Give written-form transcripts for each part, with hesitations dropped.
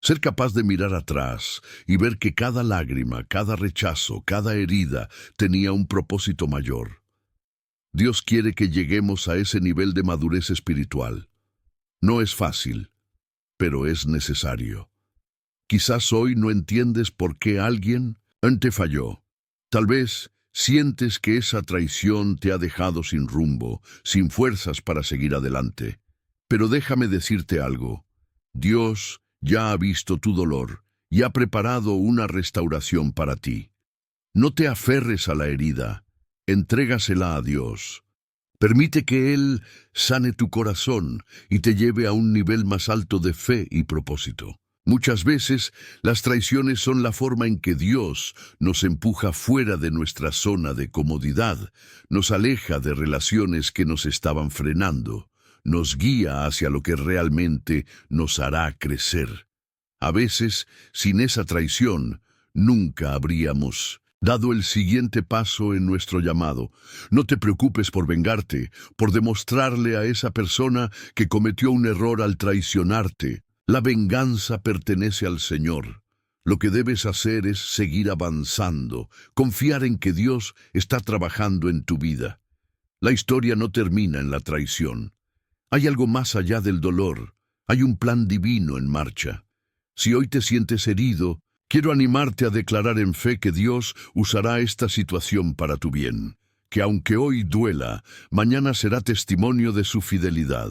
Ser capaz de mirar atrás y ver que cada lágrima, cada rechazo, cada herida tenía un propósito mayor. Dios quiere que lleguemos a ese nivel de madurez espiritual. No es fácil, pero es necesario. Quizás hoy no entiendes por qué alguien te falló. Tal vez sientes que esa traición te ha dejado sin rumbo, sin fuerzas para seguir adelante. Pero déjame decirte algo. Dios ya ha visto tu dolor y ha preparado una restauración para ti. No te aferres a la herida, entrégasela a Dios. Permite que Él sane tu corazón y te lleve a un nivel más alto de fe y propósito. Muchas veces las traiciones son la forma en que Dios nos empuja fuera de nuestra zona de comodidad, nos aleja de relaciones que nos estaban frenando, nos guía hacia lo que realmente nos hará crecer. A veces, sin esa traición, nunca habríamos dado el siguiente paso en nuestro llamado. No te preocupes por vengarte, por demostrarle a esa persona que cometió un error al traicionarte. La venganza pertenece al Señor. Lo que debes hacer es seguir avanzando, confiar en que Dios está trabajando en tu vida. La historia no termina en la traición. Hay algo más allá del dolor. Hay un plan divino en marcha. Si hoy te sientes herido, quiero animarte a declarar en fe que Dios usará esta situación para tu bien, que aunque hoy duela, mañana será testimonio de su fidelidad.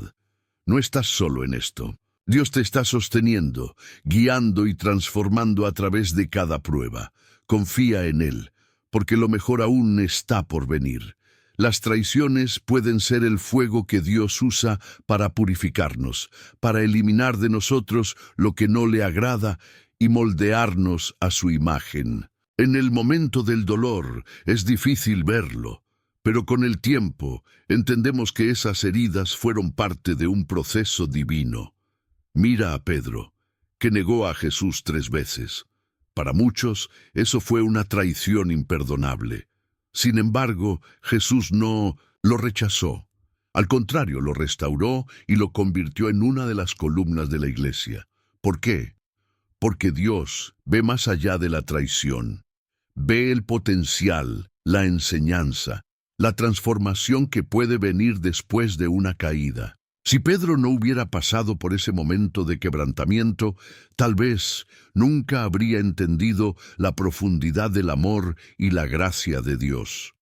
No estás solo en esto. Dios te está sosteniendo, guiando y transformando a través de cada prueba. Confía en Él, porque lo mejor aún está por venir. Las traiciones pueden ser el fuego que Dios usa para purificarnos, para eliminar de nosotros lo que no le agrada y moldearnos a su imagen. En el momento del dolor es difícil verlo, pero con el tiempo entendemos que esas heridas fueron parte de un proceso divino. Mira a Pedro, que negó a Jesús 3 veces. Para muchos, eso fue una traición imperdonable. Sin embargo, Jesús no lo rechazó. Al contrario, lo restauró y lo convirtió en una de las columnas de la iglesia. ¿Por qué? Porque Dios ve más allá de la traición. Ve el potencial, la enseñanza, la transformación que puede venir después de una caída. Si Pedro no hubiera pasado por ese momento de quebrantamiento, tal vez nunca habría entendido la profundidad del amor y la gracia de Dios.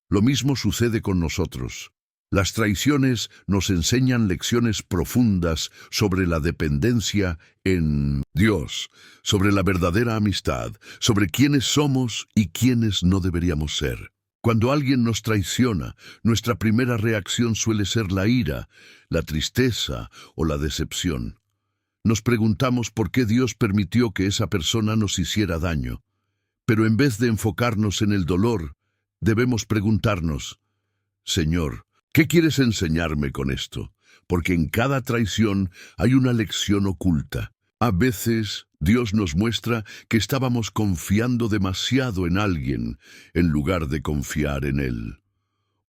Lo mismo sucede con nosotros. Las traiciones nos enseñan lecciones profundas sobre la dependencia en Dios, sobre la verdadera amistad, sobre quiénes somos y quiénes no deberíamos ser. Cuando alguien nos traiciona, nuestra primera reacción suele ser la ira, la tristeza o la decepción. Nos preguntamos por qué Dios permitió que esa persona nos hiciera daño. Pero en vez de enfocarnos en el dolor, debemos preguntarnos, Señor, ¿qué quieres enseñarme con esto? Porque en cada traición hay una lección oculta. A veces Dios nos muestra que estábamos confiando demasiado en alguien en lugar de confiar en Él.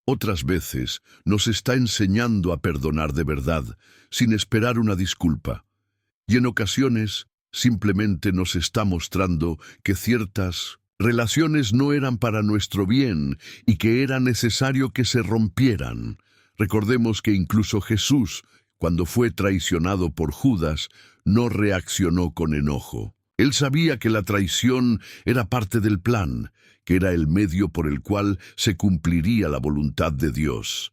Otras veces nos está enseñando a perdonar de verdad, sin esperar una disculpa. Y en ocasiones simplemente nos está mostrando que ciertas relaciones no eran para nuestro bien y que era necesario que se rompieran. Recordemos que incluso Jesús, cuando fue traicionado por Judas, no reaccionó con enojo. Él sabía que la traición era parte del plan, que era el medio por el cual se cumpliría la voluntad de Dios.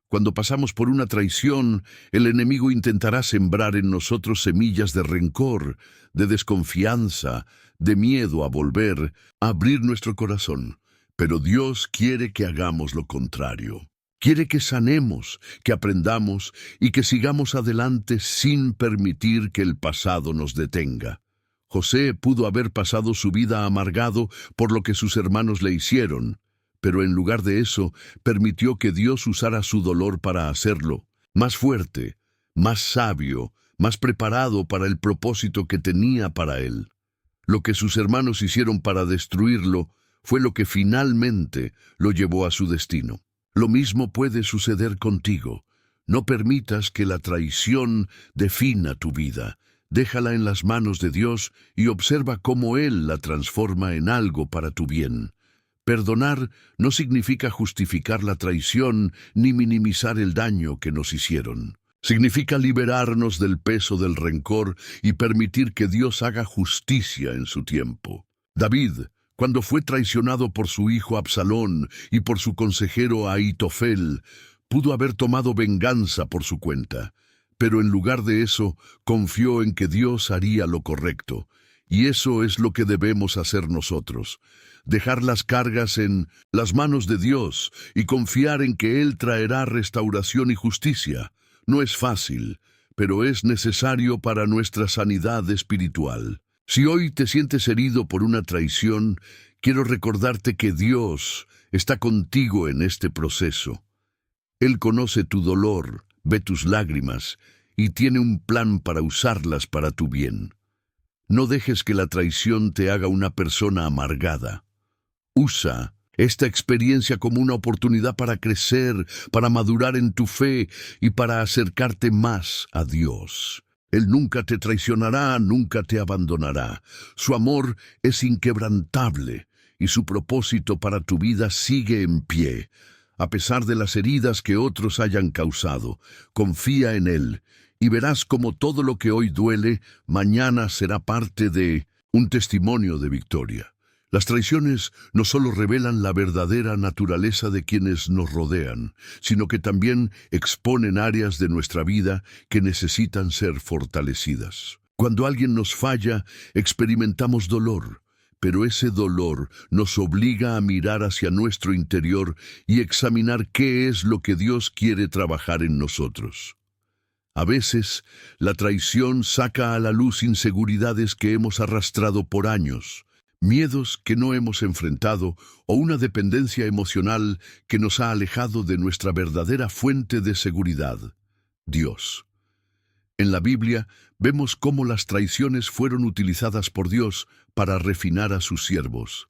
Cuando pasamos por una traición, el enemigo intentará sembrar en nosotros semillas de rencor, de desconfianza, de miedo a volver a abrir nuestro corazón. Pero Dios quiere que hagamos lo contrario. Quiere que sanemos, que aprendamos y que sigamos adelante sin permitir que el pasado nos detenga. José pudo haber pasado su vida amargado por lo que sus hermanos le hicieron, pero en lugar de eso, permitió que Dios usara su dolor para hacerlo más fuerte, más sabio, más preparado para el propósito que tenía para él. Lo que sus hermanos hicieron para destruirlo fue lo que finalmente lo llevó a su destino. Lo mismo puede suceder contigo. No permitas que la traición defina tu vida. déjala en las manos de Dios y observa cómo Él la transforma en algo para tu bien. Perdonar no significa justificar la traición ni minimizar el daño que nos hicieron. Significa liberarnos del peso del rencor y permitir que Dios haga justicia en su tiempo. David, cuando fue traicionado por su hijo Absalón y por su consejero Ahitofel, pudo haber tomado venganza por su cuenta, pero en lugar de eso, confió en que Dios haría lo correcto. Y eso es lo que debemos hacer nosotros. Dejar las cargas en las manos de Dios y confiar en que Él traerá restauración y justicia. No es fácil, pero es necesario para nuestra sanidad espiritual. Si hoy te sientes herido por una traición, quiero recordarte que Dios está contigo en este proceso. Él conoce tu dolor, ve tus lágrimas y tiene un plan para usarlas para tu bien. No dejes que la traición te haga una persona amargada. Usa esta experiencia como una oportunidad para crecer, para madurar en tu fe y para acercarte más a Dios. Él nunca te traicionará, nunca te abandonará. Su amor es inquebrantable y su propósito para tu vida sigue en pie. A pesar de las heridas que otros hayan causado, confía en Él y verás como todo lo que hoy duele, mañana será parte de un testimonio de victoria. Las traiciones no solo revelan la verdadera naturaleza de quienes nos rodean, sino que también exponen áreas de nuestra vida que necesitan ser fortalecidas. Cuando alguien nos falla, experimentamos dolor, pero ese dolor nos obliga a mirar hacia nuestro interior y examinar qué es lo que Dios quiere trabajar en nosotros. A veces, la traición saca a la luz inseguridades que hemos arrastrado por años, miedos que no hemos enfrentado o una dependencia emocional que nos ha alejado de nuestra verdadera fuente de seguridad, Dios. En la Biblia vemos cómo las traiciones fueron utilizadas por Dios para refinar a sus siervos.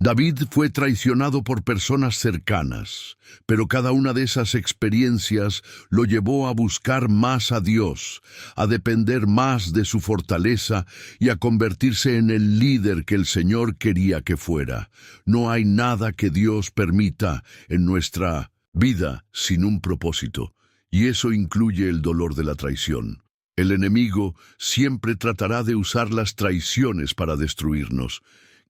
David fue traicionado por personas cercanas, pero cada una de esas experiencias lo llevó a buscar más a Dios, a depender más de su fortaleza y a convertirse en el líder que el Señor quería que fuera. No hay nada que Dios permita en nuestra vida sin un propósito, y eso incluye el dolor de la traición. El enemigo siempre tratará de usar las traiciones para destruirnos.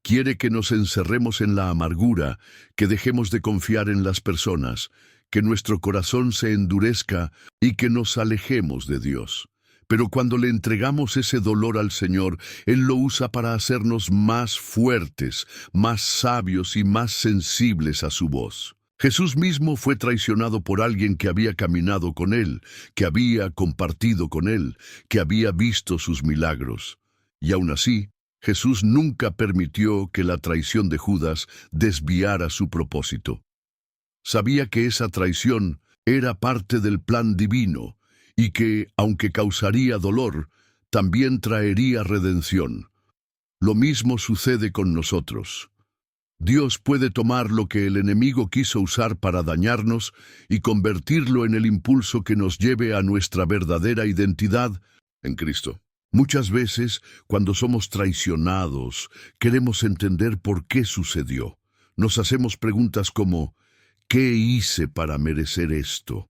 Quiere que nos encerremos en la amargura, que dejemos de confiar en las personas, que nuestro corazón se endurezca y que nos alejemos de Dios. Pero cuando le entregamos ese dolor al Señor, Él lo usa para hacernos más fuertes, más sabios y más sensibles a su voz. Jesús mismo fue traicionado por alguien que había caminado con Él, que había compartido con Él, que había visto sus milagros. Y aún así, Jesús nunca permitió que la traición de Judas desviara su propósito. Sabía que esa traición era parte del plan divino y que, aunque causaría dolor, también traería redención. Lo mismo sucede con nosotros. Dios puede tomar lo que el enemigo quiso usar para dañarnos y convertirlo en el impulso que nos lleve a nuestra verdadera identidad en Cristo. Muchas veces, cuando somos traicionados, queremos entender por qué sucedió. Nos hacemos preguntas como, ¿qué hice para merecer esto?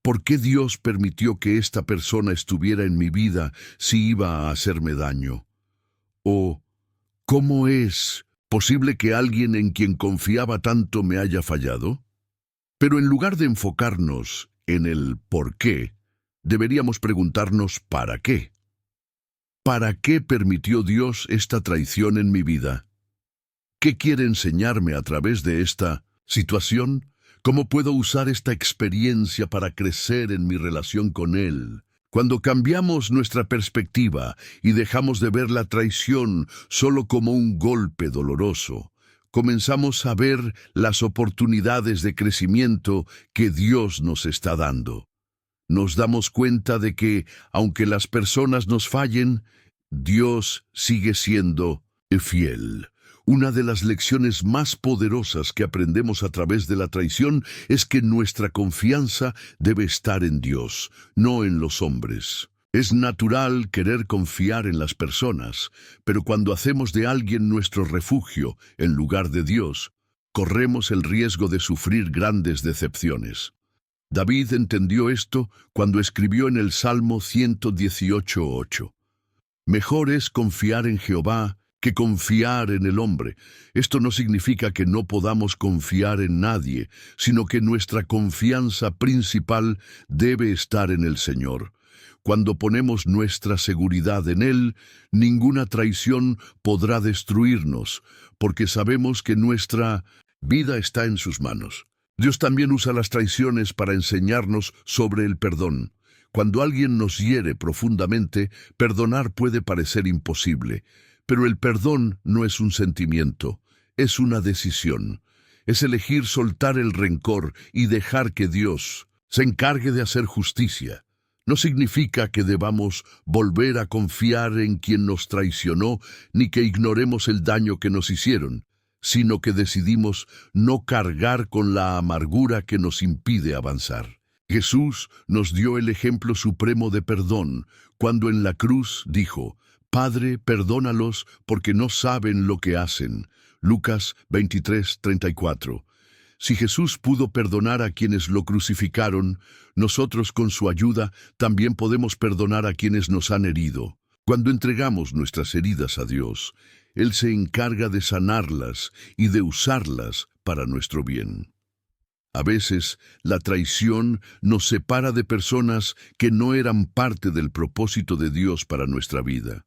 ¿Por qué Dios permitió que esta persona estuviera en mi vida si iba a hacerme daño? O, ¿cómo es posible que alguien en quien confiaba tanto me haya fallado? Pero en lugar de enfocarnos en el por qué, deberíamos preguntarnos ¿para qué? ¿Para qué permitió Dios esta traición en mi vida? ¿Qué quiere enseñarme a través de esta situación? ¿Cómo puedo usar esta experiencia para crecer en mi relación con Él? Cuando cambiamos nuestra perspectiva y dejamos de ver la traición solo como un golpe doloroso, comenzamos a ver las oportunidades de crecimiento que Dios nos está dando. Nos damos cuenta de que, aunque las personas nos fallen, Dios sigue siendo fiel. Una de las lecciones más poderosas que aprendemos a través de la traición es que nuestra confianza debe estar en Dios, no en los hombres. Es natural querer confiar en las personas, pero cuando hacemos de alguien nuestro refugio en lugar de Dios, corremos el riesgo de sufrir grandes decepciones. David entendió esto cuando escribió en el Salmo 118:8. Mejor es confiar en Jehová que confiar en el hombre. Esto no significa que no podamos confiar en nadie, sino que nuestra confianza principal debe estar en el Señor. Cuando ponemos nuestra seguridad en Él, ninguna traición podrá destruirnos, porque sabemos que nuestra vida está en sus manos. Dios también usa las traiciones para enseñarnos sobre el perdón. Cuando alguien nos hiere profundamente, perdonar puede parecer imposible, pero el perdón no es un sentimiento, es una decisión. Es elegir soltar el rencor y dejar que Dios se encargue de hacer justicia. No significa que debamos volver a confiar en quien nos traicionó, ni que ignoremos el daño que nos hicieron, sino que decidimos no cargar con la amargura que nos impide avanzar. Jesús nos dio el ejemplo supremo de perdón, cuando en la cruz dijo: Padre, perdónalos porque no saben lo que hacen. Lucas 23:34. Si Jesús pudo perdonar a quienes lo crucificaron, nosotros con su ayuda también podemos perdonar a quienes nos han herido. Cuando entregamos nuestras heridas a Dios, Él se encarga de sanarlas y de usarlas para nuestro bien. A veces, la traición nos separa de personas que no eran parte del propósito de Dios para nuestra vida.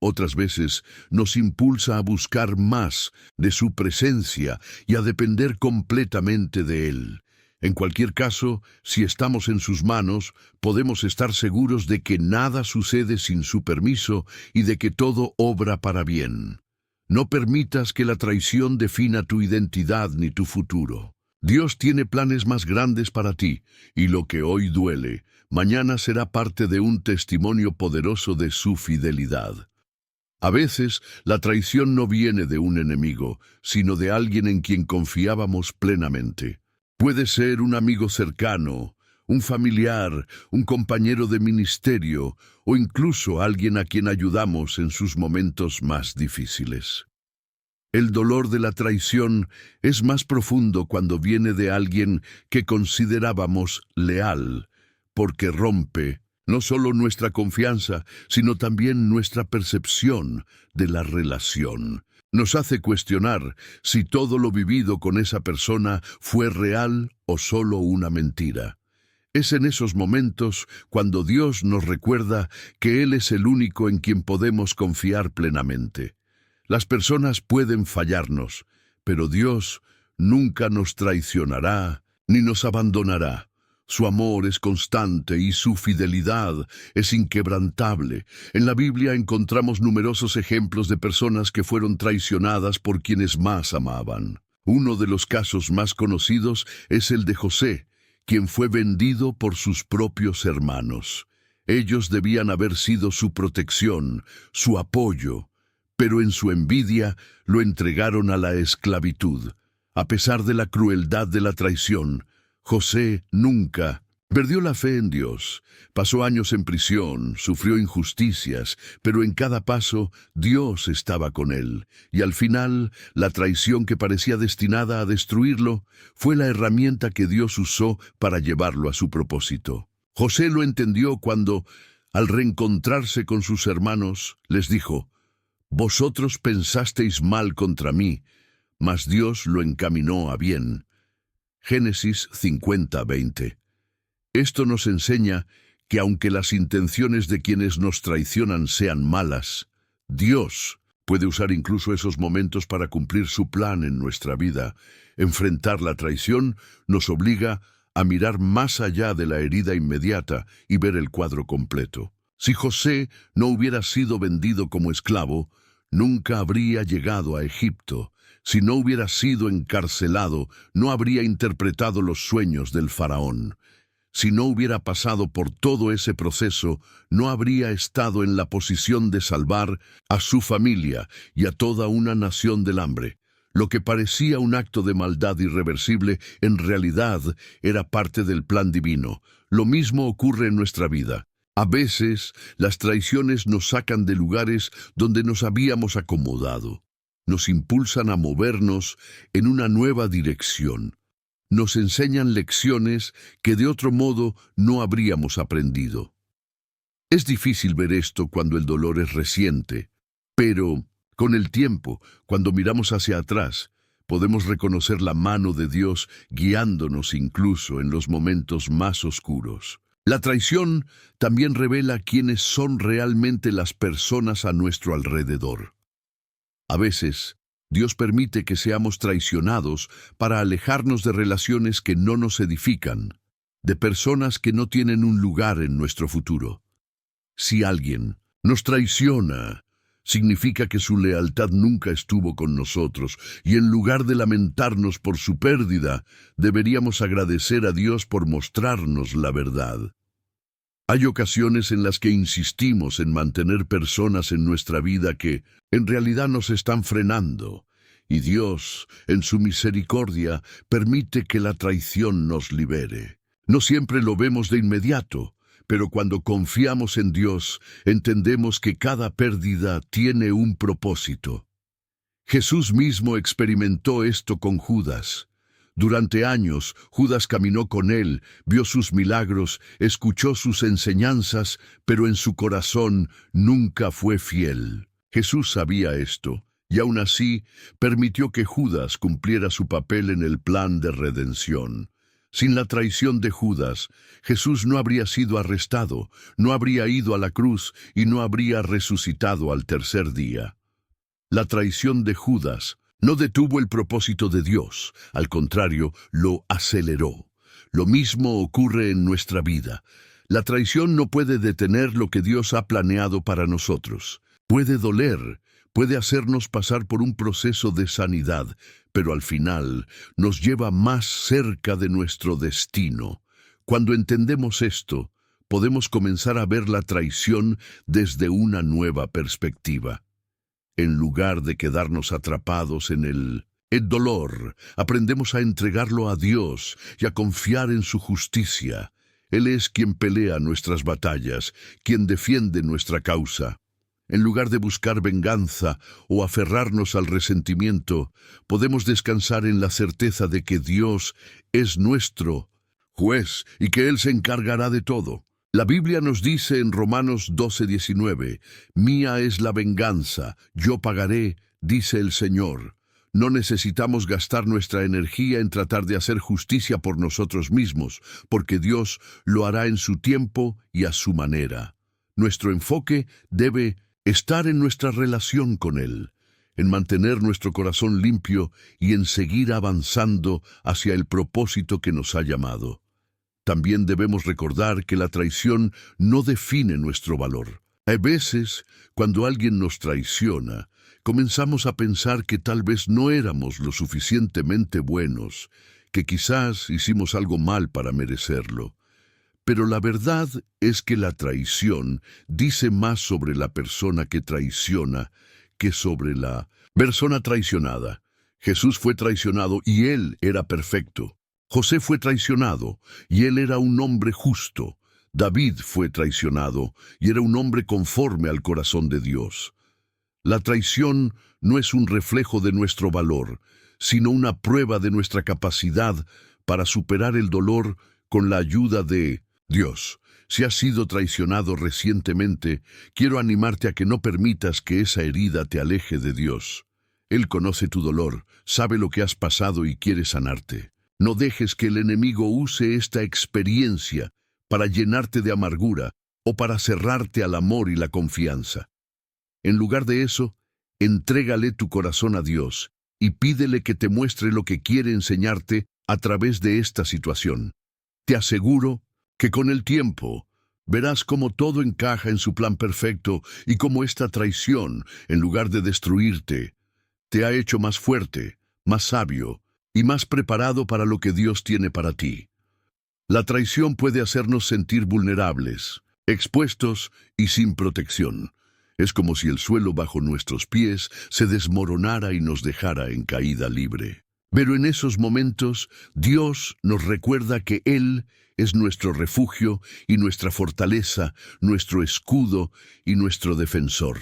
Otras veces, nos impulsa a buscar más de su presencia y a depender completamente de Él. En cualquier caso, si estamos en sus manos, podemos estar seguros de que nada sucede sin su permiso y de que todo obra para bien. No permitas que la traición defina tu identidad ni tu futuro. Dios tiene planes más grandes para ti, y lo que hoy duele, mañana será parte de un testimonio poderoso de su fidelidad. A veces, la traición no viene de un enemigo, sino de alguien en quien confiábamos plenamente. Puede ser un amigo cercano, un familiar, un compañero de ministerio, o incluso alguien a quien ayudamos en sus momentos más difíciles. El dolor de la traición es más profundo cuando viene de alguien que considerábamos leal, porque rompe no solo nuestra confianza, sino también nuestra percepción de la relación. Nos hace cuestionar si todo lo vivido con esa persona fue real o solo una mentira. Es en esos momentos cuando Dios nos recuerda que Él es el único en quien podemos confiar plenamente. Las personas pueden fallarnos, pero Dios nunca nos traicionará ni nos abandonará. Su amor es constante y su fidelidad es inquebrantable. En la Biblia encontramos numerosos ejemplos de personas que fueron traicionadas por quienes más amaban. Uno de los casos más conocidos es el de José, quien fue vendido por sus propios hermanos. Ellos debían haber sido su protección, su apoyo, pero en su envidia lo entregaron a la esclavitud. A pesar de la crueldad de la traición, José nunca perdió la fe en Dios. Pasó años en prisión, sufrió injusticias, pero en cada paso Dios estaba con él. Y al final, la traición que parecía destinada a destruirlo fue la herramienta que Dios usó para llevarlo a su propósito. José lo entendió cuando, al reencontrarse con sus hermanos, les dijo: «Vosotros pensasteis mal contra mí, mas Dios lo encaminó a bien». Génesis 50:20. Esto nos enseña que aunque las intenciones de quienes nos traicionan sean malas, Dios puede usar incluso esos momentos para cumplir su plan en nuestra vida. Enfrentar la traición nos obliga a mirar más allá de la herida inmediata y ver el cuadro completo. Si José no hubiera sido vendido como esclavo, nunca habría llegado a Egipto. Si no hubiera sido encarcelado, no habría interpretado los sueños del faraón. Si no hubiera pasado por todo ese proceso, no habría estado en la posición de salvar a su familia y a toda una nación del hambre. Lo que parecía un acto de maldad irreversible, en realidad era parte del plan divino. Lo mismo ocurre en nuestra vida. A veces, las traiciones nos sacan de lugares donde nos habíamos acomodado. Nos impulsan a movernos en una nueva dirección. Nos enseñan lecciones que de otro modo no habríamos aprendido. Es difícil ver esto cuando el dolor es reciente, pero con el tiempo, cuando miramos hacia atrás, podemos reconocer la mano de Dios guiándonos incluso en los momentos más oscuros. La traición también revela quiénes son realmente las personas a nuestro alrededor. A veces, Dios permite que seamos traicionados para alejarnos de relaciones que no nos edifican, de personas que no tienen un lugar en nuestro futuro. Si alguien nos traiciona, significa que su lealtad nunca estuvo con nosotros, y en lugar de lamentarnos por su pérdida, deberíamos agradecer a Dios por mostrarnos la verdad. Hay ocasiones en las que insistimos en mantener personas en nuestra vida que, en realidad, nos están frenando, y Dios, en su misericordia, permite que la traición nos libere. No siempre lo vemos de inmediato, pero cuando confiamos en Dios, entendemos que cada pérdida tiene un propósito. Jesús mismo experimentó esto con Judas. Durante años, Judas caminó con él, vio sus milagros, escuchó sus enseñanzas, pero en su corazón nunca fue fiel. Jesús sabía esto, y aún así permitió que Judas cumpliera su papel en el plan de redención. Sin la traición de Judas, Jesús no habría sido arrestado, no habría ido a la cruz y no habría resucitado al tercer día. La traición de Judas no detuvo el propósito de Dios, al contrario, lo aceleró. Lo mismo ocurre en nuestra vida. La traición no puede detener lo que Dios ha planeado para nosotros. Puede doler, puede hacernos pasar por un proceso de sanidad, pero al final nos lleva más cerca de nuestro destino. Cuando entendemos esto, podemos comenzar a ver la traición desde una nueva perspectiva. En lugar de quedarnos atrapados en el dolor, aprendemos a entregarlo a Dios y a confiar en su justicia. Él es quien pelea nuestras batallas, quien defiende nuestra causa. En lugar de buscar venganza o aferrarnos al resentimiento, podemos descansar en la certeza de que Dios es nuestro juez y que Él se encargará de todo. La Biblia nos dice en Romanos 12:19, «Mía es la venganza, yo pagaré», dice el Señor. No necesitamos gastar nuestra energía en tratar de hacer justicia por nosotros mismos, porque Dios lo hará en su tiempo y a su manera. Nuestro enfoque debe estar en nuestra relación con Él, en mantener nuestro corazón limpio y en seguir avanzando hacia el propósito que nos ha llamado. También debemos recordar que la traición no define nuestro valor. A veces, cuando alguien nos traiciona, comenzamos a pensar que tal vez no éramos lo suficientemente buenos, que quizás hicimos algo mal para merecerlo. Pero la verdad es que la traición dice más sobre la persona que traiciona que sobre la persona traicionada. Jesús fue traicionado y Él era perfecto. José fue traicionado y él era un hombre justo. David fue traicionado y era un hombre conforme al corazón de Dios. La traición no es un reflejo de nuestro valor, sino una prueba de nuestra capacidad para superar el dolor con la ayuda de Dios. Si has sido traicionado recientemente, quiero animarte a que no permitas que esa herida te aleje de Dios. Él conoce tu dolor, sabe lo que has pasado y quiere sanarte. No dejes que el enemigo use esta experiencia para llenarte de amargura o para cerrarte al amor y la confianza. En lugar de eso, entrégale tu corazón a Dios y pídele que te muestre lo que quiere enseñarte a través de esta situación. Te aseguro que con el tiempo verás cómo todo encaja en su plan perfecto y cómo esta traición, en lugar de destruirte, te ha hecho más fuerte, más sabio y más preparado para lo que Dios tiene para ti. La traición puede hacernos sentir vulnerables, expuestos y sin protección. Es como si el suelo bajo nuestros pies se desmoronara y nos dejara en caída libre. Pero en esos momentos, Dios nos recuerda que Él es nuestro refugio y nuestra fortaleza, nuestro escudo y nuestro defensor.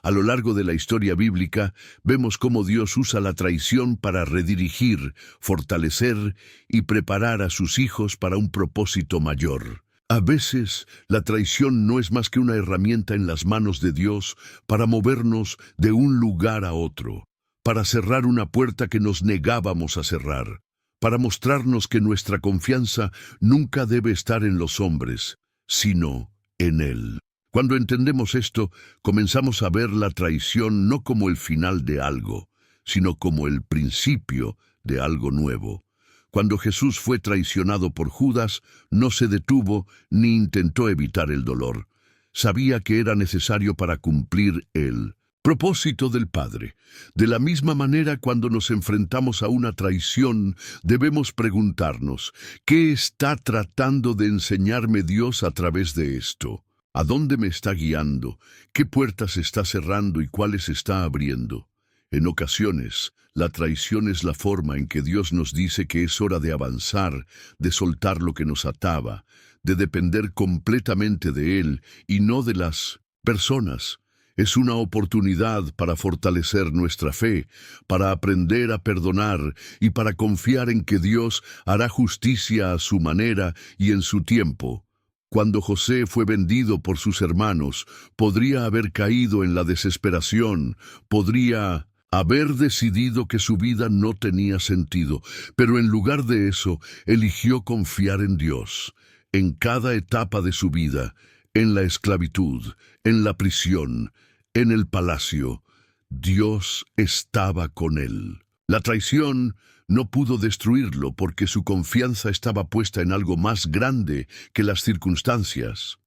A lo largo de la historia bíblica, vemos cómo Dios usa la traición para redirigir, fortalecer y preparar a sus hijos para un propósito mayor. A veces, la traición no es más que una herramienta en las manos de Dios para movernos de un lugar a otro, para cerrar una puerta que nos negábamos a cerrar, para mostrarnos que nuestra confianza nunca debe estar en los hombres, sino en Él. Cuando entendemos esto, comenzamos a ver la traición no como el final de algo, sino como el principio de algo nuevo. Cuando Jesús fue traicionado por Judas, no se detuvo ni intentó evitar el dolor. Sabía que era necesario para cumplir el propósito del Padre. De la misma manera, cuando nos enfrentamos a una traición, debemos preguntarnos, ¿qué está tratando de enseñarme Dios a través de esto? ¿A dónde me está guiando? ¿Qué puertas está cerrando y cuáles está abriendo? En ocasiones, la traición es la forma en que Dios nos dice que es hora de avanzar, de soltar lo que nos ataba, de depender completamente de Él y no de las personas. Es una oportunidad para fortalecer nuestra fe, para aprender a perdonar y para confiar en que Dios hará justicia a su manera y en su tiempo. Cuando José fue vendido por sus hermanos, podría haber caído en la desesperación, podría haber decidido que su vida no tenía sentido, pero en lugar de eso, eligió confiar en Dios. En cada etapa de su vida, en la esclavitud, en la prisión, en el palacio, Dios estaba con él. La traición no pudo destruirlo porque su confianza estaba puesta en algo más grande que las circunstancias.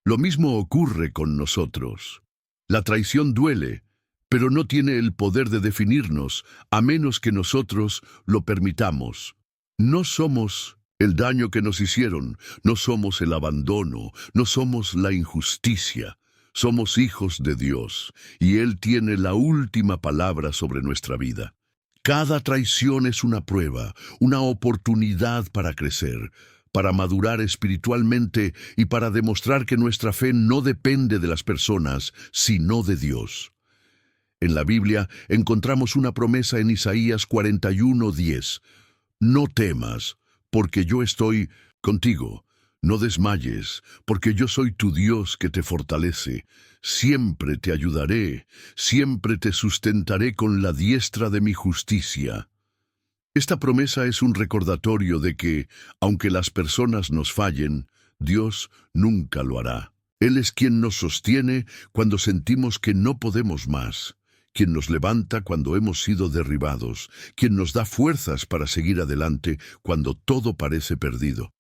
Lo mismo ocurre con nosotros. La traición duele, pero no tiene el poder de definirnos a menos que nosotros lo permitamos. No somos el daño que nos hicieron, no somos el abandono, no somos la injusticia. Somos hijos de Dios, y Él tiene la última palabra sobre nuestra vida. Cada traición es una prueba, una oportunidad para crecer, para madurar espiritualmente y para demostrar que nuestra fe no depende de las personas, sino de Dios. En la Biblia encontramos una promesa en Isaías 41:10. No temas, porque yo estoy contigo. No desmayes, porque yo soy tu Dios que te fortalece. Siempre te ayudaré, siempre te sustentaré con la diestra de mi justicia. Esta promesa es un recordatorio de que, aunque las personas nos fallen, Dios nunca lo hará. Él es quien nos sostiene cuando sentimos que no podemos más, quien nos levanta cuando hemos sido derribados, quien nos da fuerzas para seguir adelante cuando todo parece perdido.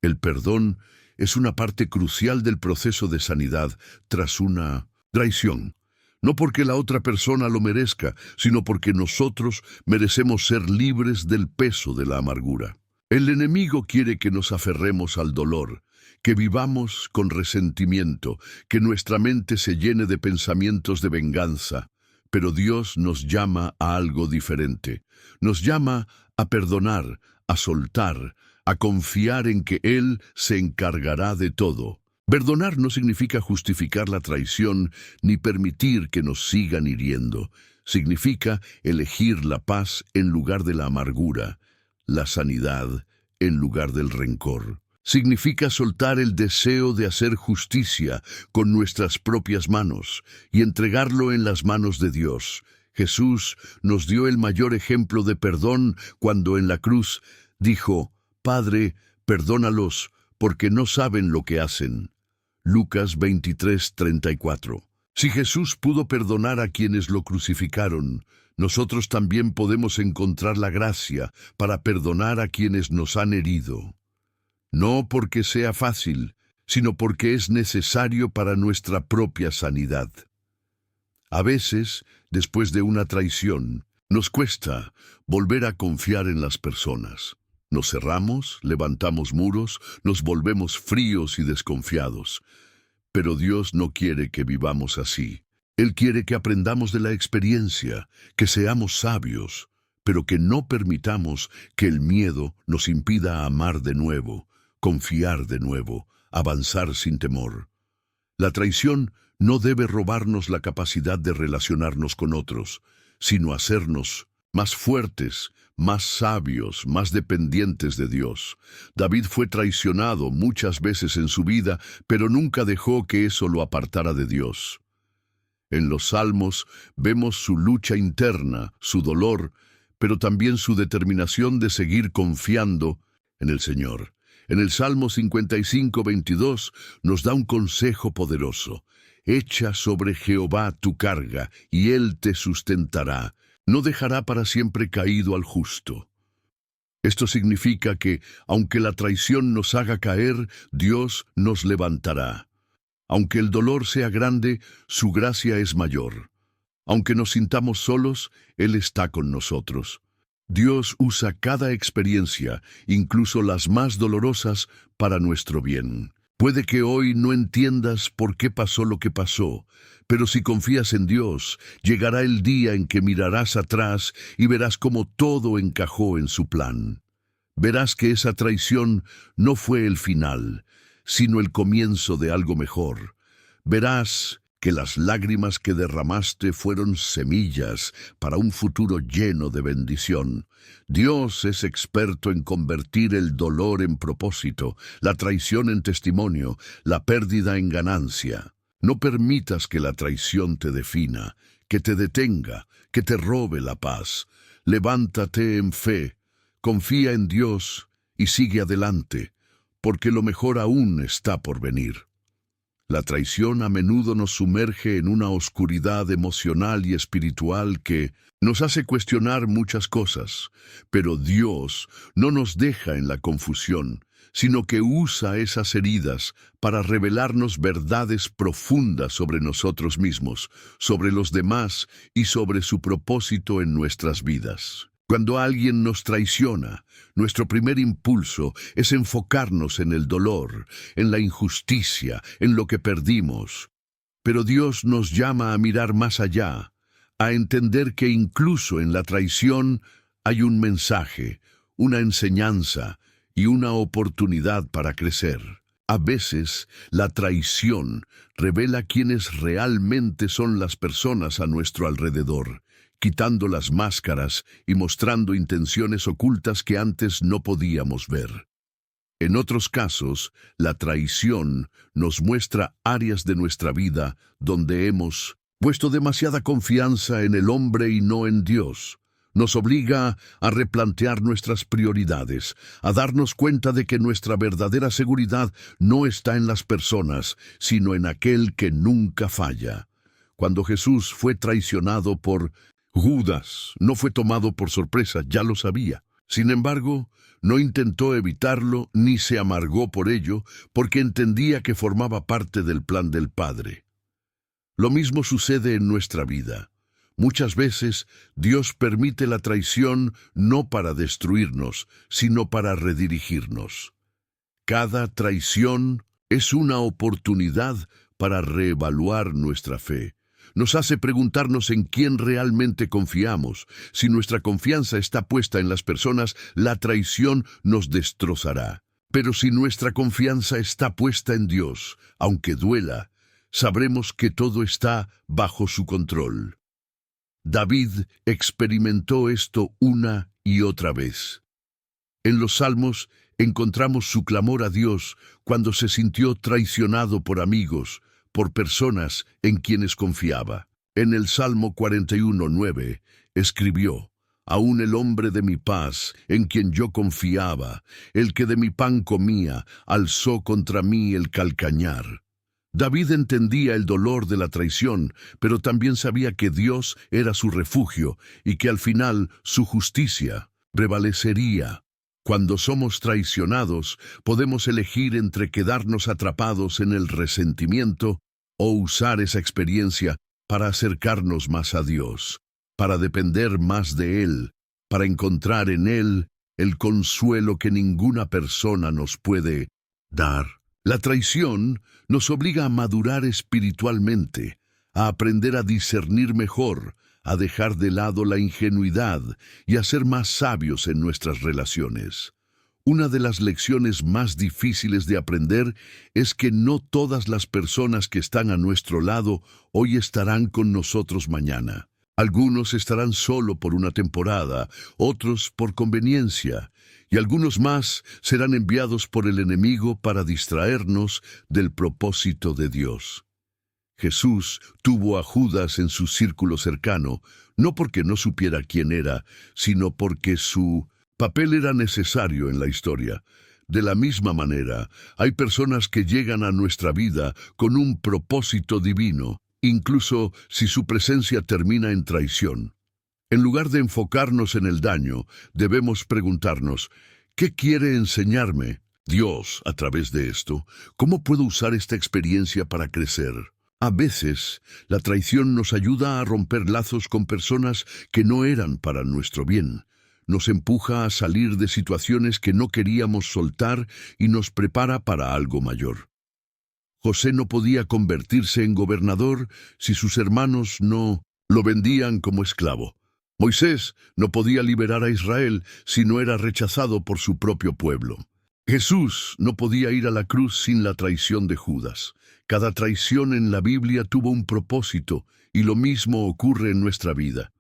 El perdón es una parte crucial del proceso de sanidad tras una traición. No porque la otra persona lo merezca, sino porque nosotros merecemos ser libres del peso de la amargura. El enemigo quiere que nos aferremos al dolor, que vivamos con resentimiento, que nuestra mente se llene de pensamientos de venganza. Pero Dios nos llama a algo diferente. Nos llama a perdonar, a soltar, a confiar en que Él se encargará de todo. Perdonar no significa justificar la traición ni permitir que nos sigan hiriendo. Significa elegir la paz en lugar de la amargura, la sanidad en lugar del rencor. Significa soltar el deseo de hacer justicia con nuestras propias manos y entregarlo en las manos de Dios. Jesús nos dio el mayor ejemplo de perdón cuando en la cruz dijo: Padre, perdónalos, porque no saben lo que hacen. Lucas 23:34. Si Jesús pudo perdonar a quienes lo crucificaron, nosotros también podemos encontrar la gracia para perdonar a quienes nos han herido. No porque sea fácil, sino porque es necesario para nuestra propia sanidad. A veces, después de una traición, nos cuesta volver a confiar en las personas. Nos cerramos, levantamos muros, nos volvemos fríos y desconfiados. Pero Dios no quiere que vivamos así. Él quiere que aprendamos de la experiencia, que seamos sabios, pero que no permitamos que el miedo nos impida amar de nuevo, confiar de nuevo, avanzar sin temor. La traición no debe robarnos la capacidad de relacionarnos con otros, sino hacernos más fuertes, más sabios, más dependientes de Dios. David fue traicionado muchas veces en su vida, pero nunca dejó que eso lo apartara de Dios. En los Salmos vemos su lucha interna, su dolor, pero también su determinación de seguir confiando en el Señor. En el Salmo 55:22 nos da un consejo poderoso. Echa sobre Jehová tu carga, y Él te sustentará. No dejará para siempre caído al justo. Esto significa que, aunque la traición nos haga caer, Dios nos levantará. Aunque el dolor sea grande, su gracia es mayor. Aunque nos sintamos solos, Él está con nosotros. Dios usa cada experiencia, incluso las más dolorosas, para nuestro bien. Puede que hoy no entiendas por qué pasó lo que pasó, pero si confías en Dios, llegará el día en que mirarás atrás y verás cómo todo encajó en su plan. Verás que esa traición no fue el final, sino el comienzo de algo mejor. Verás que las lágrimas que derramaste fueron semillas para un futuro lleno de bendición. Dios es experto en convertir el dolor en propósito, la traición en testimonio, la pérdida en ganancia. No permitas que la traición te defina, que te detenga, que te robe la paz. Levántate en fe, confía en Dios y sigue adelante, porque lo mejor aún está por venir. La traición a menudo nos sumerge en una oscuridad emocional y espiritual que nos hace cuestionar muchas cosas, pero Dios no nos deja en la confusión, sino que usa esas heridas para revelarnos verdades profundas sobre nosotros mismos, sobre los demás y sobre su propósito en nuestras vidas. Cuando alguien nos traiciona, nuestro primer impulso es enfocarnos en el dolor, en la injusticia, en lo que perdimos. Pero Dios nos llama a mirar más allá, a entender que incluso en la traición hay un mensaje, una enseñanza y una oportunidad para crecer. A veces, la traición revela quiénes realmente son las personas a nuestro alrededor, quitando las máscaras y mostrando intenciones ocultas que antes no podíamos ver. En otros casos, la traición nos muestra áreas de nuestra vida donde hemos puesto demasiada confianza en el hombre y no en Dios. Nos obliga a replantear nuestras prioridades, a darnos cuenta de que nuestra verdadera seguridad no está en las personas, sino en aquel que nunca falla. Cuando Jesús fue traicionado por Judas, no fue tomado por sorpresa, ya lo sabía. Sin embargo, no intentó evitarlo ni se amargó por ello, porque entendía que formaba parte del plan del Padre. Lo mismo sucede en nuestra vida. Muchas veces Dios permite la traición no para destruirnos, sino para redirigirnos. Cada traición es una oportunidad para reevaluar nuestra fe. Nos hace preguntarnos en quién realmente confiamos. Si nuestra confianza está puesta en las personas, la traición nos destrozará. Pero si nuestra confianza está puesta en Dios, aunque duela, sabremos que todo está bajo su control. David experimentó esto una y otra vez. En los Salmos encontramos su clamor a Dios cuando se sintió traicionado por amigos, por personas en quienes confiaba. En el Salmo 41:9 escribió: «Aún el hombre de mi paz, en quien yo confiaba, el que de mi pan comía, alzó contra mí el calcañar». David entendía el dolor de la traición, pero también sabía que Dios era su refugio y que al final su justicia prevalecería. Cuando somos traicionados, podemos elegir entre quedarnos atrapados en el resentimiento o usar esa experiencia para acercarnos más a Dios, para depender más de Él, para encontrar en Él el consuelo que ninguna persona nos puede dar. La traición nos obliga a madurar espiritualmente, a aprender a discernir mejor, a dejar de lado la ingenuidad y a ser más sabios en nuestras relaciones. Una de las lecciones más difíciles de aprender es que no todas las personas que están a nuestro lado hoy estarán con nosotros mañana. Algunos estarán solo por una temporada, otros por conveniencia, y algunos más serán enviados por el enemigo para distraernos del propósito de Dios. Jesús tuvo a Judas en su círculo cercano, no porque no supiera quién era, sino porque su papel era necesario en la historia. De la misma manera, hay personas que llegan a nuestra vida con un propósito divino, incluso si su presencia termina en traición. En lugar de enfocarnos en el daño, debemos preguntarnos, ¿qué quiere enseñarme Dios a través de esto? ¿Cómo puedo usar esta experiencia para crecer? A veces, la traición nos ayuda a romper lazos con personas que no eran para nuestro bien. Nos empuja a salir de situaciones que no queríamos soltar y nos prepara para algo mayor. José no podía convertirse en gobernador si sus hermanos no lo vendían como esclavo. Moisés no podía liberar a Israel si no era rechazado por su propio pueblo. Jesús no podía ir a la cruz sin la traición de Judas. Cada traición en la Biblia tuvo un propósito, y lo mismo ocurre en nuestra vida.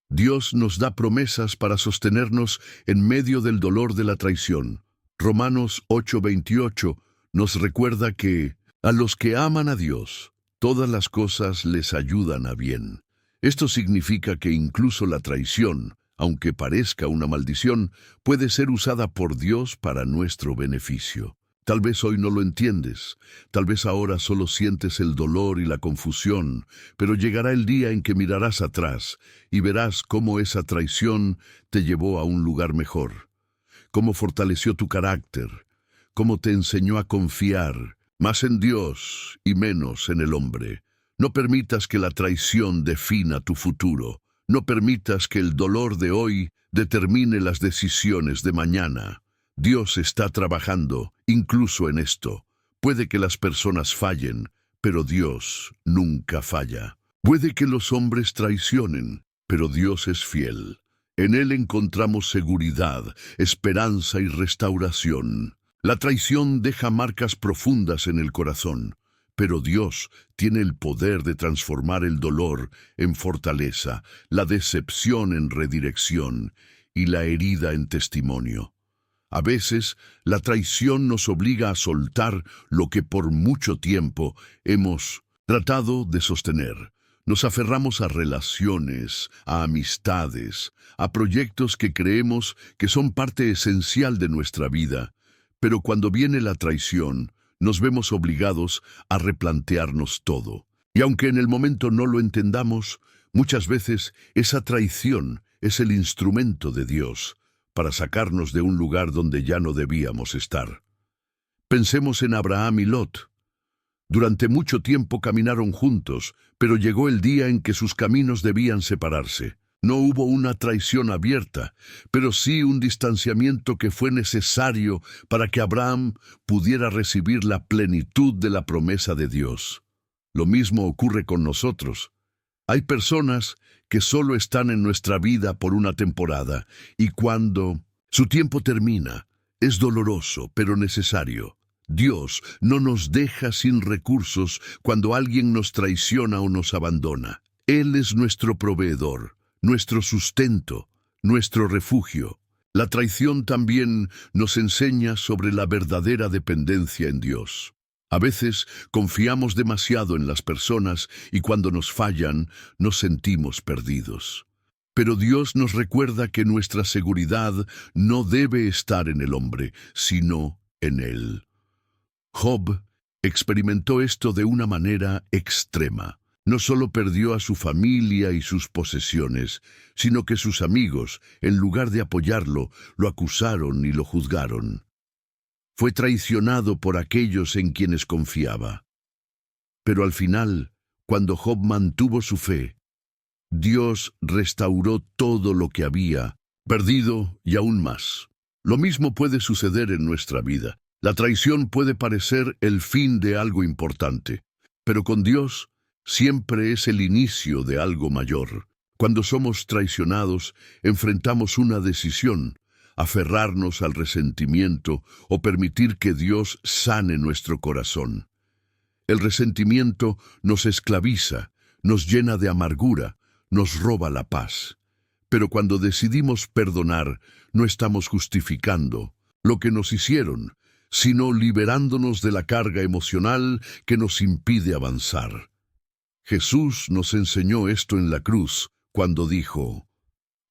Dios nos da promesas para sostenernos en medio del dolor de la traición. Romanos 8:28 nos recuerda que a los que aman a Dios, todas las cosas les ayudan a bien. Esto significa que incluso la traición, aunque parezca una maldición, puede ser usada por Dios para nuestro beneficio. Tal vez hoy no lo entiendes, tal vez ahora solo sientes el dolor y la confusión, pero llegará el día en que mirarás atrás y verás cómo esa traición te llevó a un lugar mejor, cómo fortaleció tu carácter, cómo te enseñó a confiar más en Dios y menos en el hombre. No permitas que la traición defina tu futuro. No permitas que el dolor de hoy determine las decisiones de mañana. Dios está trabajando, incluso en esto. Puede que las personas fallen, pero Dios nunca falla. Puede que los hombres traicionen, pero Dios es fiel. En Él encontramos seguridad, esperanza y restauración. La traición deja marcas profundas en el corazón, pero Dios tiene el poder de transformar el dolor en fortaleza, la decepción en redirección y la herida en testimonio. A veces, la traición nos obliga a soltar lo que por mucho tiempo hemos tratado de sostener. Nos aferramos a relaciones, a amistades, a proyectos que creemos que son parte esencial de nuestra vida, pero cuando viene la traición, nos vemos obligados a replantearnos todo. Y aunque en el momento no lo entendamos, muchas veces esa traición es el instrumento de Dios para sacarnos de un lugar donde ya no debíamos estar. Pensemos en Abraham y Lot. Durante mucho tiempo caminaron juntos, pero llegó el día en que sus caminos debían separarse. No hubo una traición abierta, pero sí un distanciamiento que fue necesario para que Abraham pudiera recibir la plenitud de la promesa de Dios. Lo mismo ocurre con nosotros. Hay personas que solo están en nuestra vida por una temporada, y cuando su tiempo termina, es doloroso, pero necesario. Dios no nos deja sin recursos cuando alguien nos traiciona o nos abandona. Él es nuestro proveedor, nuestro sustento, nuestro refugio. La traición también nos enseña sobre la verdadera dependencia en Dios. A veces confiamos demasiado en las personas y cuando nos fallan nos sentimos perdidos. Pero Dios nos recuerda que nuestra seguridad no debe estar en el hombre, sino en Él. Job experimentó esto de una manera extrema. No solo perdió a su familia y sus posesiones, sino que sus amigos, en lugar de apoyarlo, lo acusaron y lo juzgaron. Fue traicionado por aquellos en quienes confiaba. Pero al final, cuando Job mantuvo su fe, Dios restauró todo lo que había perdido y aún más. Lo mismo puede suceder en nuestra vida. La traición puede parecer el fin de algo importante, pero con Dios siempre es el inicio de algo mayor. Cuando somos traicionados, enfrentamos una decisión: aferrarnos al resentimiento o permitir que Dios sane nuestro corazón. El resentimiento nos esclaviza, nos llena de amargura, nos roba la paz. Pero cuando decidimos perdonar, no estamos justificando lo que nos hicieron, sino liberándonos de la carga emocional que nos impide avanzar. Jesús nos enseñó esto en la cruz cuando dijo: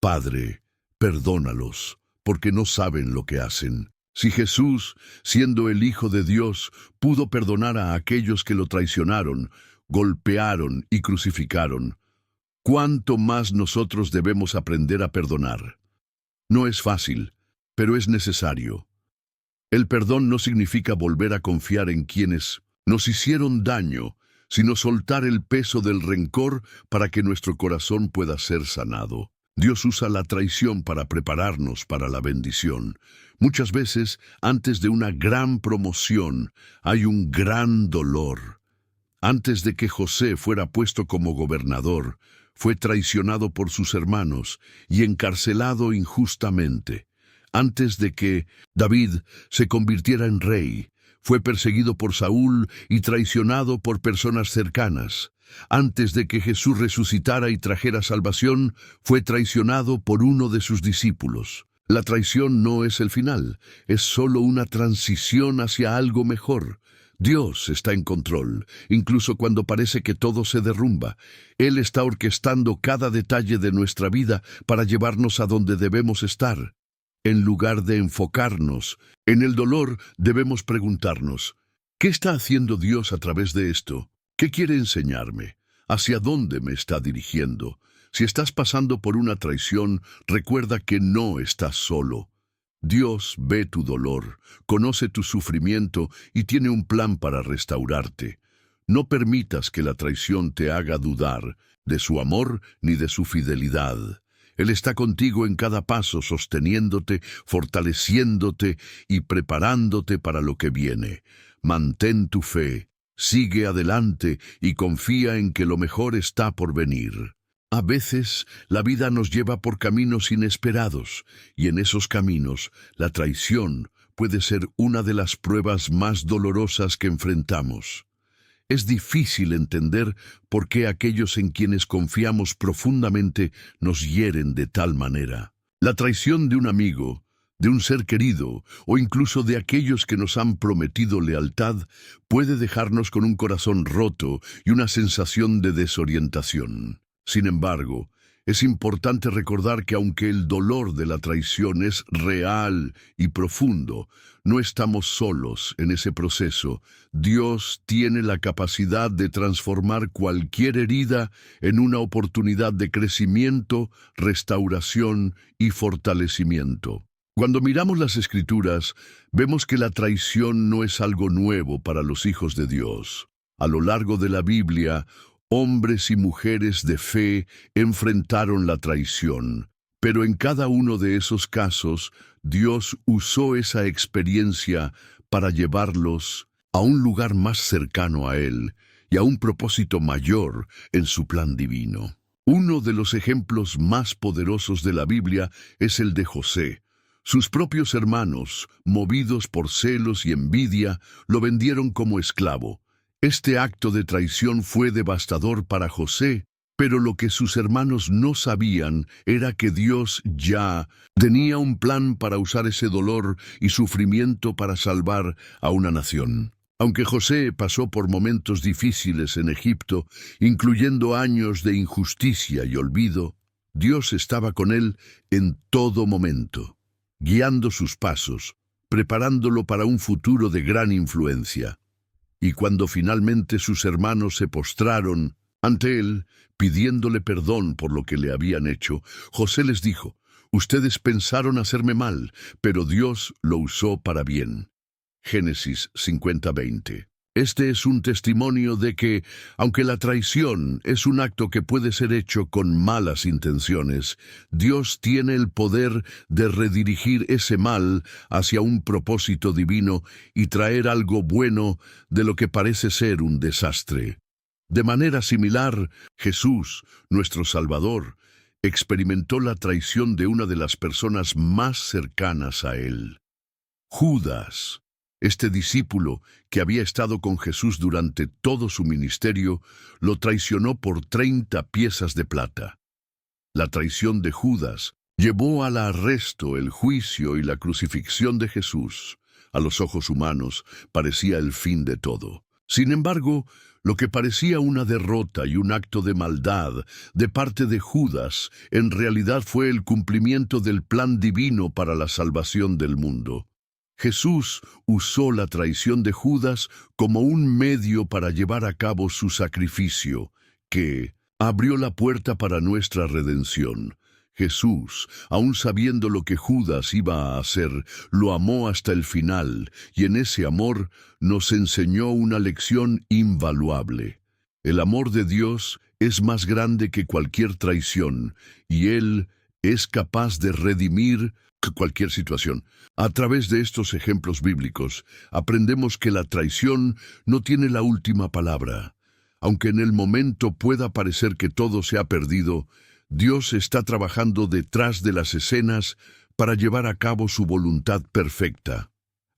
Padre, perdónalos, porque no saben lo que hacen. Si Jesús, siendo el Hijo de Dios, pudo perdonar a aquellos que lo traicionaron, golpearon y crucificaron, ¿cuánto más nosotros debemos aprender a perdonar? No es fácil, pero es necesario. El perdón no significa volver a confiar en quienes nos hicieron daño, sino soltar el peso del rencor para que nuestro corazón pueda ser sanado. Dios usa la traición para prepararnos para la bendición. Muchas veces, antes de una gran promoción, hay un gran dolor. Antes de que José fuera puesto como gobernador, fue traicionado por sus hermanos y encarcelado injustamente. Antes de que David se convirtiera en rey, fue perseguido por Saúl y traicionado por personas cercanas. Antes de que Jesús resucitara y trajera salvación, fue traicionado por uno de sus discípulos. La traición no es el final, es solo una transición hacia algo mejor. Dios está en control, incluso cuando parece que todo se derrumba. Él está orquestando cada detalle de nuestra vida para llevarnos a donde debemos estar. En lugar de enfocarnos en el dolor, debemos preguntarnos: ¿qué está haciendo Dios a través de esto? ¿Qué quiere enseñarme? ¿Hacia dónde me está dirigiendo? Si estás pasando por una traición, recuerda que no estás solo. Dios ve tu dolor, conoce tu sufrimiento y tiene un plan para restaurarte. No permitas que la traición te haga dudar de su amor ni de su fidelidad. Él está contigo en cada paso, sosteniéndote, fortaleciéndote y preparándote para lo que viene. Mantén tu fe, sigue adelante y confía en que lo mejor está por venir. A veces, la vida nos lleva por caminos inesperados, y en esos caminos, la traición puede ser una de las pruebas más dolorosas que enfrentamos. Es difícil entender por qué aquellos en quienes confiamos profundamente nos hieren de tal manera. La traición de un amigo, de un ser querido, o incluso de aquellos que nos han prometido lealtad, puede dejarnos con un corazón roto y una sensación de desorientación. Sin embargo, es importante recordar que aunque el dolor de la traición es real y profundo, no estamos solos en ese proceso. Dios tiene la capacidad de transformar cualquier herida en una oportunidad de crecimiento, restauración y fortalecimiento. Cuando miramos las Escrituras, vemos que la traición no es algo nuevo para los hijos de Dios. A lo largo de la Biblia, hombres y mujeres de fe enfrentaron la traición, pero en cada uno de esos casos, Dios usó esa experiencia para llevarlos a un lugar más cercano a Él y a un propósito mayor en su plan divino. Uno de los ejemplos más poderosos de la Biblia es el de José. Sus propios hermanos, movidos por celos y envidia, lo vendieron como esclavo. Este acto de traición fue devastador para José, pero lo que sus hermanos no sabían era que Dios ya tenía un plan para usar ese dolor y sufrimiento para salvar a una nación. Aunque José pasó por momentos difíciles en Egipto, incluyendo años de injusticia y olvido, Dios estaba con él en todo momento, guiando sus pasos, preparándolo para un futuro de gran influencia. Y cuando finalmente sus hermanos se postraron ante él, pidiéndole perdón por lo que le habían hecho, José les dijo: «Ustedes pensaron hacerme mal, pero Dios lo usó para bien». Génesis 50:20. Este es un testimonio de que, aunque la traición es un acto que puede ser hecho con malas intenciones, Dios tiene el poder de redirigir ese mal hacia un propósito divino y traer algo bueno de lo que parece ser un desastre. De manera similar, Jesús, nuestro Salvador, experimentó la traición de una de las personas más cercanas a él. Judas, este discípulo que había estado con Jesús durante todo su ministerio, lo traicionó por 30 piezas de plata. La traición de Judas llevó al arresto, el juicio y la crucifixión de Jesús. A los ojos humanos parecía el fin de todo. Sin embargo, lo que parecía una derrota y un acto de maldad de parte de Judas, en realidad fue el cumplimiento del plan divino para la salvación del mundo. Jesús usó la traición de Judas como un medio para llevar a cabo su sacrificio, que abrió la puerta para nuestra redención. Jesús, aun sabiendo lo que Judas iba a hacer, lo amó hasta el final, y en ese amor nos enseñó una lección invaluable. El amor de Dios es más grande que cualquier traición, y Él es capaz de redimir cualquier situación. A través de estos ejemplos bíblicos, aprendemos que la traición no tiene la última palabra. Aunque en el momento pueda parecer que todo se ha perdido, Dios está trabajando detrás de las escenas para llevar a cabo su voluntad perfecta.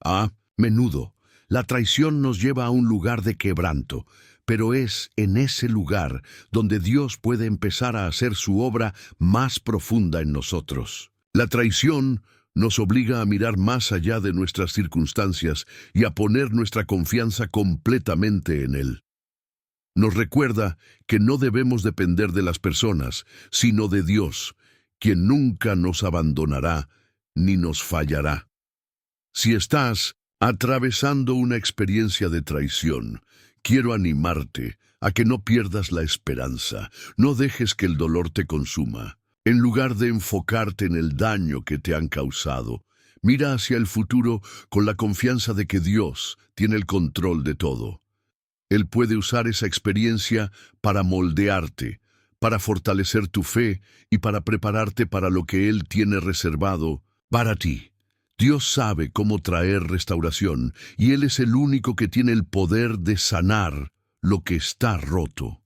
A menudo, la traición nos lleva a un lugar de quebranto, pero es en ese lugar donde Dios puede empezar a hacer su obra más profunda en nosotros. La traición nos obliga a mirar más allá de nuestras circunstancias y a poner nuestra confianza completamente en Él. Nos recuerda que no debemos depender de las personas, sino de Dios, quien nunca nos abandonará ni nos fallará. Si estás atravesando una experiencia de traición, quiero animarte a que no pierdas la esperanza. No dejes que el dolor te consuma. En lugar de enfocarte en el daño que te han causado, mira hacia el futuro con la confianza de que Dios tiene el control de todo. Él puede usar esa experiencia para moldearte, para fortalecer tu fe y para prepararte para lo que Él tiene reservado para ti. Dios sabe cómo traer restauración y Él es el único que tiene el poder de sanar lo que está roto.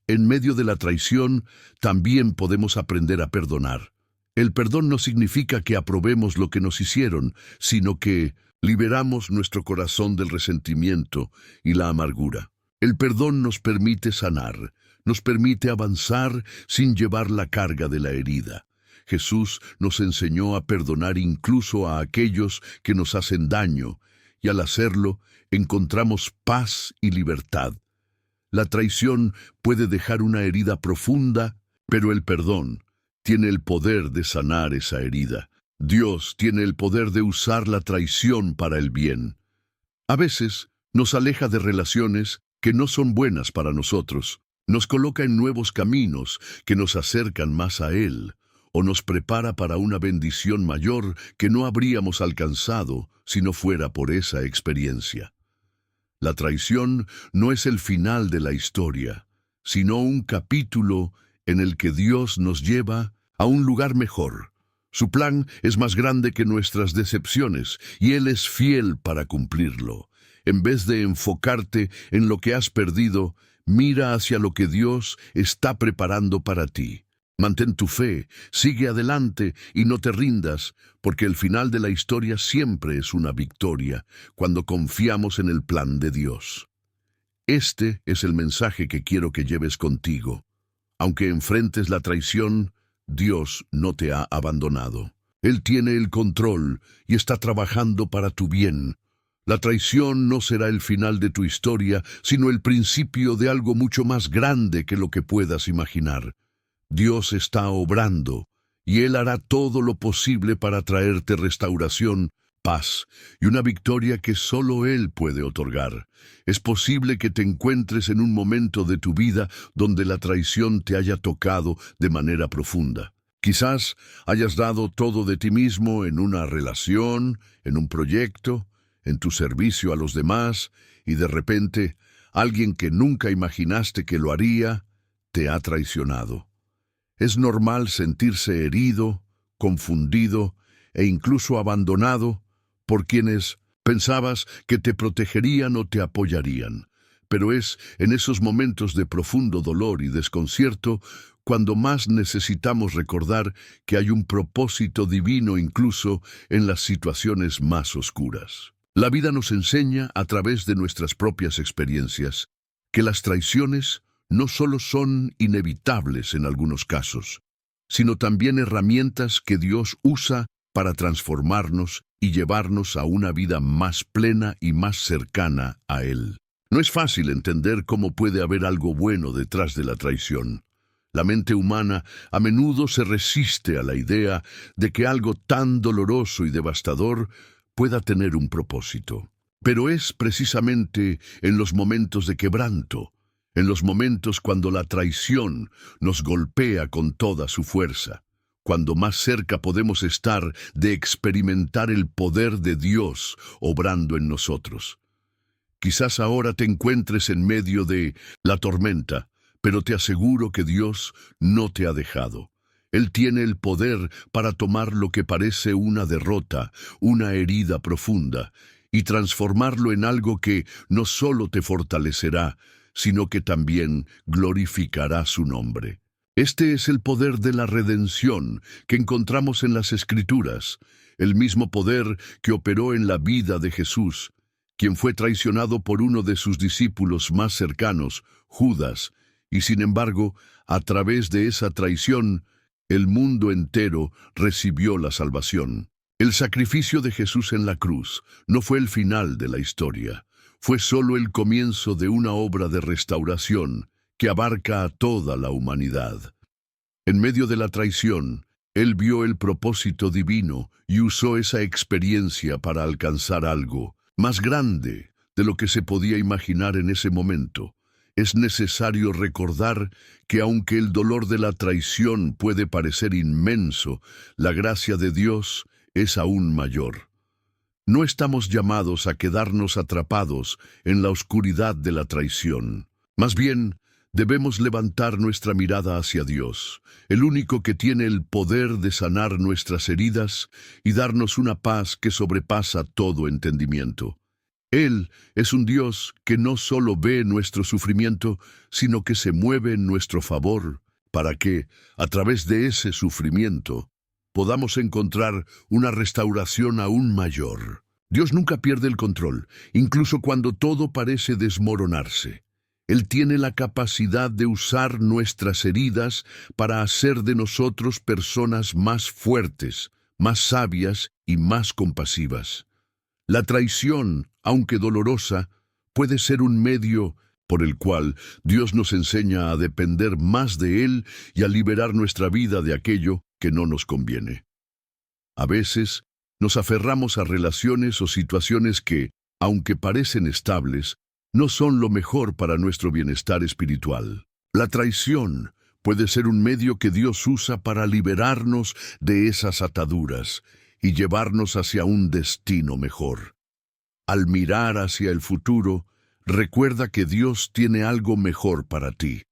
En medio de la traición, también podemos aprender a perdonar. El perdón no significa que aprobemos lo que nos hicieron, sino que liberamos nuestro corazón del resentimiento y la amargura. El perdón nos permite sanar, nos permite avanzar sin llevar la carga de la herida. Jesús nos enseñó a perdonar incluso a aquellos que nos hacen daño, y al hacerlo encontramos paz y libertad. La traición puede dejar una herida profunda, pero el perdón tiene el poder de sanar esa herida. Dios tiene el poder de usar la traición para el bien. A veces nos aleja de relaciones que no son buenas para nosotros, nos coloca en nuevos caminos que nos acercan más a Él, o nos prepara para una bendición mayor que no habríamos alcanzado si no fuera por esa experiencia. La traición no es el final de la historia, sino un capítulo en el que Dios nos lleva a un lugar mejor. Su plan es más grande que nuestras decepciones, y Él es fiel para cumplirlo. En vez de enfocarte en lo que has perdido, mira hacia lo que Dios está preparando para ti. Mantén tu fe, sigue adelante y no te rindas, porque el final de la historia siempre es una victoria cuando confiamos en el plan de Dios. Este es el mensaje que quiero que lleves contigo. Aunque enfrentes la traición, Dios no te ha abandonado. Él tiene el control y está trabajando para tu bien. La traición no será el final de tu historia, sino el principio de algo mucho más grande que lo que puedas imaginar. Dios está obrando, y Él hará todo lo posible para traerte restauración, paz y una victoria que solo Él puede otorgar. Es posible que te encuentres en un momento de tu vida donde la traición te haya tocado de manera profunda. Quizás hayas dado todo de ti mismo en una relación, en un proyecto, en tu servicio a los demás, y de repente alguien que nunca imaginaste que lo haría, te ha traicionado. Es normal sentirse herido, confundido e incluso abandonado por quienes pensabas que te protegerían o te apoyarían. Pero es en esos momentos de profundo dolor y desconcierto cuando más necesitamos recordar que hay un propósito divino incluso en las situaciones más oscuras. La vida nos enseña, a través de nuestras propias experiencias, que las traiciones no solo son inevitables en algunos casos, sino también herramientas que Dios usa para transformarnos y llevarnos a una vida más plena y más cercana a Él. No es fácil entender cómo puede haber algo bueno detrás de la traición. La mente humana a menudo se resiste a la idea de que algo tan doloroso y devastador pueda tener un propósito. Pero es precisamente en los momentos de quebranto, en los momentos cuando la traición nos golpea con toda su fuerza, cuando más cerca podemos estar de experimentar el poder de Dios obrando en nosotros. Quizás ahora te encuentres en medio de la tormenta, pero te aseguro que Dios no te ha dejado. Él tiene el poder para tomar lo que parece una derrota, una herida profunda, y transformarlo en algo que no solo te fortalecerá, sino que también glorificará su nombre. Este es el poder de la redención que encontramos en las Escrituras, el mismo poder que operó en la vida de Jesús, quien fue traicionado por uno de sus discípulos más cercanos, Judas, y sin embargo, a través de esa traición, el mundo entero recibió la salvación. El sacrificio de Jesús en la cruz no fue el final de la historia, fue solo el comienzo de una obra de restauración que abarca a toda la humanidad. En medio de la traición, Él vio el propósito divino y usó esa experiencia para alcanzar algo más grande de lo que se podía imaginar en ese momento. Es necesario recordar que aunque el dolor de la traición puede parecer inmenso, la gracia de Dios es aún mayor. No estamos llamados a quedarnos atrapados en la oscuridad de la traición. Más bien, debemos levantar nuestra mirada hacia Dios, el único que tiene el poder de sanar nuestras heridas y darnos una paz que sobrepasa todo entendimiento. Él es un Dios que no solo ve nuestro sufrimiento, sino que se mueve en nuestro favor, para que, a través de ese sufrimiento, podamos encontrar una restauración aún mayor. Dios nunca pierde el control, incluso cuando todo parece desmoronarse. Él tiene la capacidad de usar nuestras heridas para hacer de nosotros personas más fuertes, más sabias y más compasivas. La traición, aunque dolorosa, puede ser un medio por el cual Dios nos enseña a depender más de Él y a liberar nuestra vida de aquello que no nos conviene. A veces, nos aferramos a relaciones o situaciones que, aunque parecen estables, no son lo mejor para nuestro bienestar espiritual. La traición puede ser un medio que Dios usa para liberarnos de esas ataduras y llevarnos hacia un destino mejor. Al mirar hacia el futuro, recuerda que Dios tiene algo mejor para ti.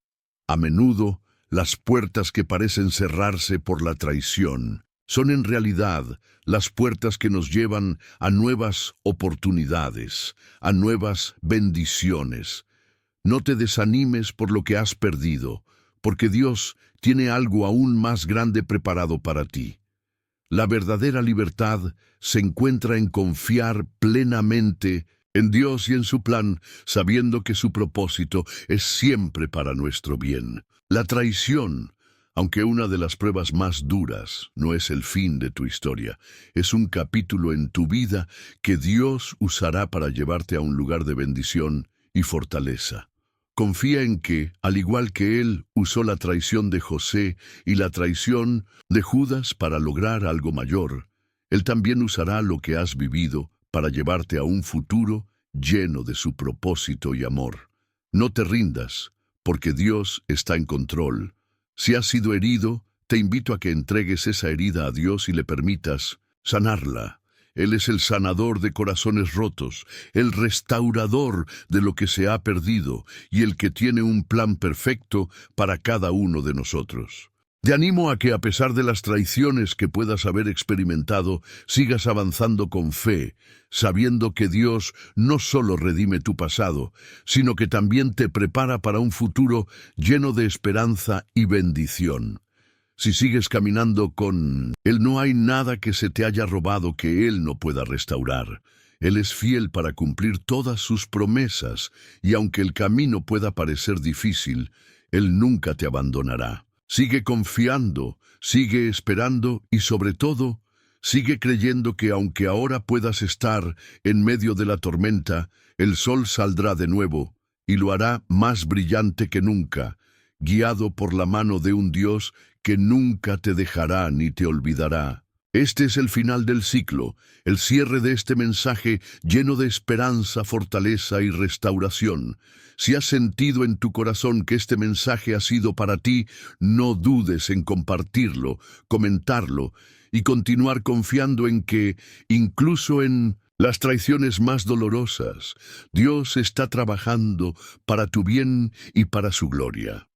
A menudo, las puertas que parecen cerrarse por la traición son en realidad las puertas que nos llevan a nuevas oportunidades, a nuevas bendiciones. No te desanimes por lo que has perdido, porque Dios tiene algo aún más grande preparado para ti. La verdadera libertad se encuentra en confiar plenamente en Dios y en su plan, sabiendo que su propósito es siempre para nuestro bien. La traición, aunque una de las pruebas más duras, no es el fin de tu historia. Es un capítulo en tu vida que Dios usará para llevarte a un lugar de bendición y fortaleza. Confía en que, al igual que Él usó la traición de José y la traición de Judas para lograr algo mayor, Él también usará lo que has vivido para llevarte a un futuro lleno de su propósito y amor. No te rindas, porque Dios está en control. Si has sido herido, te invito a que entregues esa herida a Dios y le permitas sanarla. Él es el sanador de corazones rotos, el restaurador de lo que se ha perdido y el que tiene un plan perfecto para cada uno de nosotros. Te animo a que, a pesar de las traiciones que puedas haber experimentado, sigas avanzando con fe, sabiendo que Dios no solo redime tu pasado, sino que también te prepara para un futuro lleno de esperanza y bendición. Si sigues caminando con Él, no hay nada que se te haya robado que Él no pueda restaurar. Él es fiel para cumplir todas sus promesas, y aunque el camino pueda parecer difícil, Él nunca te abandonará. Sigue confiando, sigue esperando y sobre todo, sigue creyendo que aunque ahora puedas estar en medio de la tormenta, el sol saldrá de nuevo y lo hará más brillante que nunca, guiado por la mano de un Dios que nunca te dejará ni te olvidará. Este es el final del ciclo, el cierre de este mensaje lleno de esperanza, fortaleza y restauración. Si has sentido en tu corazón que este mensaje ha sido para ti, no dudes en compartirlo, comentarlo y continuar confiando en que, incluso en las traiciones más dolorosas, Dios está trabajando para tu bien y para su gloria.